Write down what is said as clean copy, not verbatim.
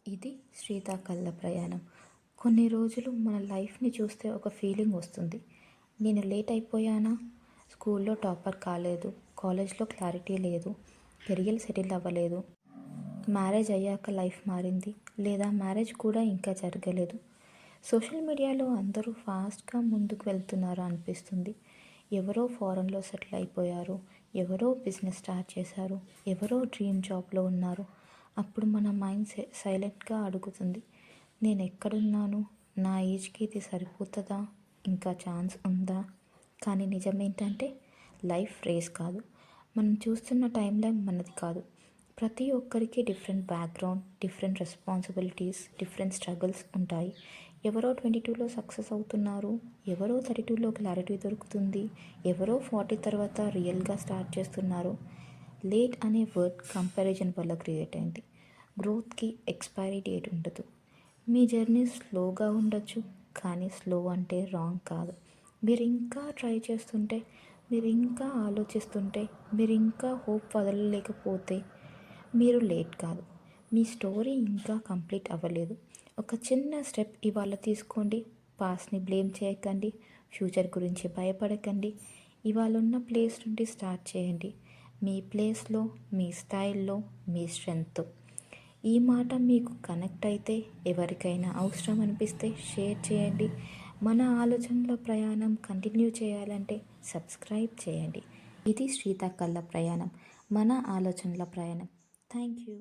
ఇది శ్రీతాకల్ల ప్రయాణం. కొన్ని రోజులు మన లైఫ్ని చూస్తే ఒక ఫీలింగ్ వస్తుంది. నేను లేట్ అయిపోయానా, స్కూల్లో టాపర్ కాలేదు, కాలేజ్లో క్లారిటీ లేదు, కెరియర్ సెటిల్ అవ్వలేదు, మ్యారేజ్ అయ్యాక లైఫ్ మారింది, లేదా మ్యారేజ్ కూడా ఇంకా జరగలేదు. సోషల్ మీడియాలో అందరూ ఫాస్ట్గా ముందుకు వెళ్తున్నారు అనిపిస్తుంది. ఎవరో ఫారెన్లో సెటిల్ అయిపోయారు, ఎవరో బిజినెస్ స్టార్ట్ చేశారు, ఎవరో డ్రీమ్ జాబ్లో ఉన్నారు. అప్పుడు మన మైండ్ సైలెంట్గా అడుగుతుంది, నేను ఎక్కడున్నాను, నా ఏజ్కి ఇది సరిపోతుందా, ఇంకా ఛాన్స్ ఉందా? కానీ నిజమేంటంటే లైఫ్ రేస్ కాదు. మనం చూస్తున్న టైం లైన్ మనది కాదు. ప్రతి ఒక్కరికి different background, different responsibilities, different struggles ఉంటాయి. ఎవరో 22లో సక్సెస్ అవుతున్నారు, ఎవరో 32లో క్లారిటీ దొరుకుతుంది, ఎవరో 40 తర్వాత రియల్గా స్టార్ట్ చేస్తున్నారు. లేట్ అనే వర్డ్ కంపారిజన్ వల్ల క్రియేట్ అయింది. గ్రోత్కి ఎక్స్పైరీ డేట్ ఉండదు. మీ జర్నీ స్లోగా ఉండొచ్చు, కానీ స్లో అంటే రాంగ్ కాదు. మీరు ఇంకా ట్రై చేస్తుంటే, మీరు ఇంకా ఆలోచిస్తుంటే, మీరు ఇంకా హోప్ వదలలేకపోతే మీరు లేట్ కాదు. మీ స్టోరీ ఇంకా కంప్లీట్ అవ్వలేదు. ఒక చిన్న స్టెప్ ఇవాళ తీసుకోండి. పాస్ట్ని బ్లేమ్ చేయకండి, ఫ్యూచర్ గురించి భయపడకండి. ఇవాళ ఉన్న ప్లేస్ నుండి స్టార్ట్ చేయండి. మీ ప్లేస్లో, మీ స్టైల్లో, మీ స్ట్రెంగ్త్తో. ఈ మాట మీకు కనెక్ట్ అయితే, ఎవరికైనా అవసరం అనిపిస్తే షేర్ చేయండి. మన ఆలోచనల ప్రయాణం కంటిన్యూ చేయాలంటే సబ్స్క్రైబ్ చేయండి. ఇది శ్రీతాకల్ల ప్రయాణం, మన ఆలోచనల ప్రయాణం. Thank you.